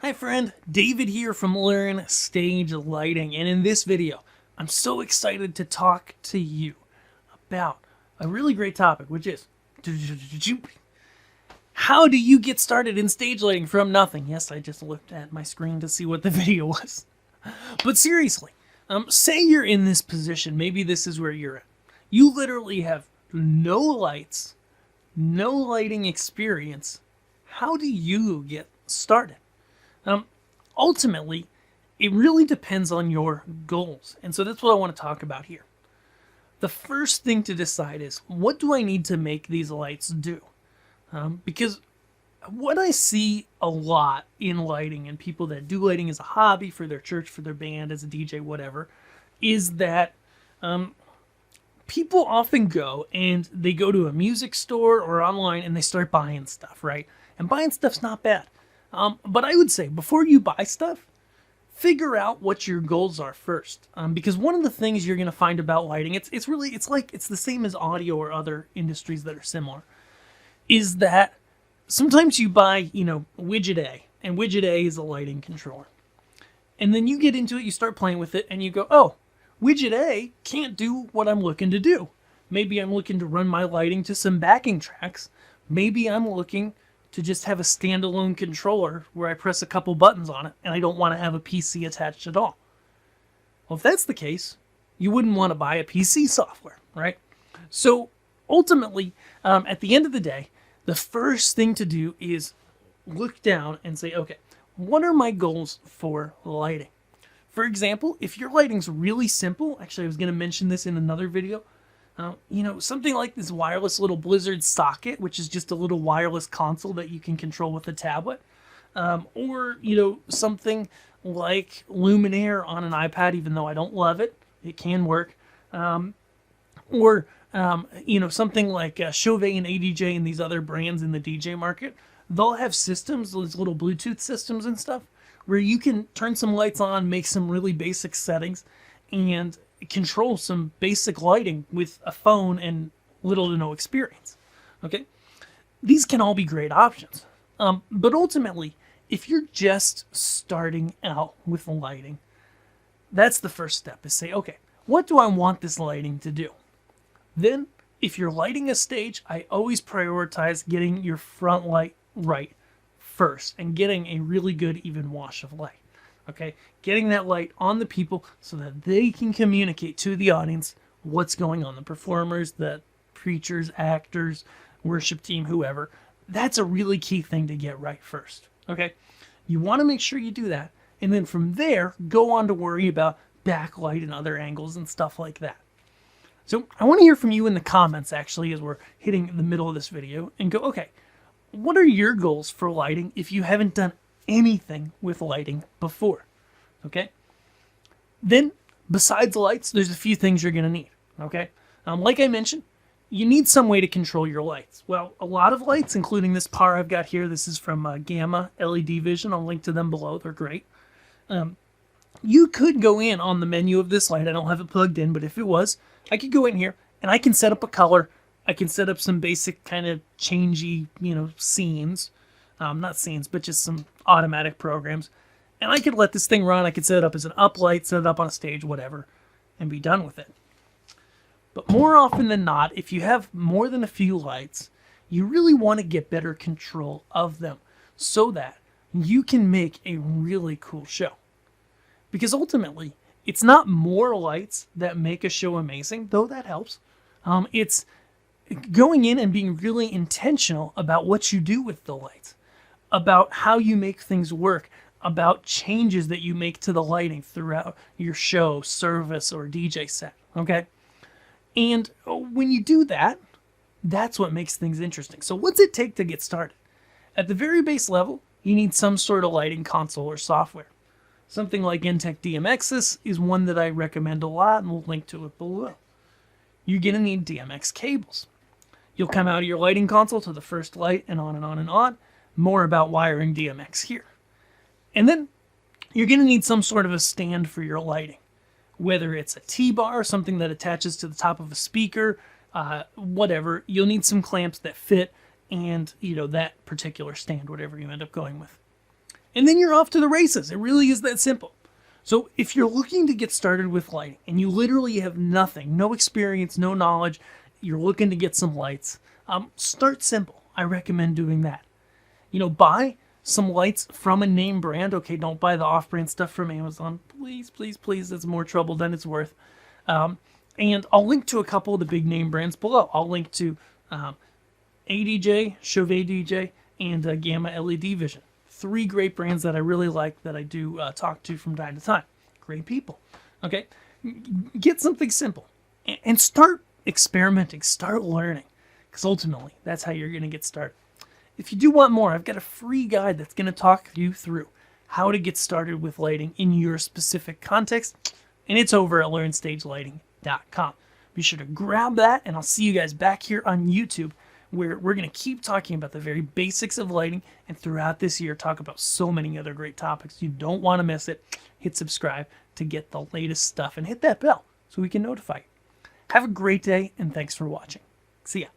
Hi friend, David here from Learn Stage Lighting, and in this video I'm so excited to talk to you about a really great topic, which is how do you get started in stage lighting from nothing? Yes, I just looked at my screen to see what the video was. But seriously, say you're in this position, maybe this is where you're at. You literally have no lights, no lighting experience. How do you get started? Ultimately, it really depends on your goals. And so that's what I want to talk about here. The first thing to decide is, what do I need to make these lights do? Because what I see a lot in lighting and people that do lighting as a hobby for their church, for their band, as a DJ, whatever, is that people often go and they go to a music store or online and they start buying stuff, right? And buying stuff's not bad. But I would say before you buy stuff, figure out what your goals are first. Because one of the things you're going to find about lighting, it's the same as audio or other industries that are similar, is that sometimes you buy, widget A, and widget A is a lighting controller. And then you get into it, you start playing with it, and you go, oh, widget A can't do what I'm looking to do. Maybe I'm looking to run my lighting to some backing tracks. Maybe I'm looking to just have a standalone controller where I press a couple buttons on it and I don't want to have a PC attached at all. Well, if that's the case, you wouldn't want to buy a PC software, right? So ultimately, at the end of the day, the first thing to do is look down and say, okay, what are my goals for lighting? For example, if your lighting's really simple, actually I was going to mention this in another video, something like this wireless little Blizzard socket, which is just a little wireless console that you can control with a tablet. Or something like Luminaire on an iPad, even though I don't love it. It can work. Or something like Chauvet and ADJ and these other brands in the DJ market. They'll have systems, those little Bluetooth systems and stuff, where you can turn some lights on, make some really basic settings, and control some basic lighting with a phone and little to no experience. Okay, these can all be great options, but ultimately, if you're just starting out with lighting, that's the first step, is say, okay, what do I want this lighting to do? Then, if you're lighting a stage, I always prioritize getting your front light right first and getting a really good even wash of light. Okay, getting that light on the people so that they can communicate to the audience what's going on. The performers, the preachers, actors, worship team, whoever. That's a really key thing to get right first. Okay, you want to make sure you do that. And then from there, go on to worry about backlight and other angles and stuff like that. So I want to hear from you in the comments, actually, as we're hitting the middle of this video, and go, okay, what are your goals for lighting if you haven't done anything with lighting before? Okay, then besides lights, there's a few things you're going to need. Okay, like I mentioned, you need some way to control your lights. Well, a lot of lights, including this par I've got here, this is from Gamma LED Vision. I'll link to them below. They're great. You could go in on the menu of this light. I don't have it plugged in, but if it was, I could go in here and I can set up a color. I can set up some basic kind of changey, scenes. Not scenes, but just some automatic programs. And I could let this thing run. I could set it up as an uplight, set it up on a stage, whatever, and be done with it. But more often than not, if you have more than a few lights, you really want to get better control of them so that you can make a really cool show. Because ultimately, it's not more lights that make a show amazing, though that helps. It's going in and being really intentional about what you do with the lights, about how you make things work, about changes that you make to the lighting throughout your show, service, or DJ set, okay? And when you do that, that's what makes things interesting. So what's it take to get started? At the very base level, you need some sort of lighting console or software. Something like Intech DMX's is one that I recommend a lot, and we'll link to it below. You're going to need DMX cables. You'll come out of your lighting console to the first light, and on and on and on. More about wiring DMX here. And then you're going to need some sort of a stand for your lighting. Whether it's a T-bar, something that attaches to the top of a speaker, whatever, you'll need some clamps that fit and, that particular stand, whatever you end up going with. And then you're off to the races. It really is that simple. So if you're looking to get started with lighting and you literally have nothing, no experience, no knowledge, you're looking to get some lights, start simple. I recommend doing that. Buy some lights from a name brand. Okay, don't buy the off-brand stuff from Amazon. Please, please, please. It's more trouble than it's worth. And I'll link to a couple of the big name brands below. I'll link to ADJ, Chauvet DJ, and Gamma LED Vision. 3 great brands that I really like that I do talk to from time to time. Great people. Okay, get something simple and start experimenting, start learning, because ultimately that's how you're going to get started. If you do want more, I've got a free guide that's going to talk you through how to get started with lighting in your specific context, and it's over at learnstagelighting.com. Be sure to grab that, and I'll see you guys back here on YouTube, where we're going to keep talking about the very basics of lighting, and throughout this year talk about so many other great topics. You don't want to miss it. Hit subscribe to get the latest stuff, and hit that bell so we can notify you. Have a great day, and thanks for watching. See ya.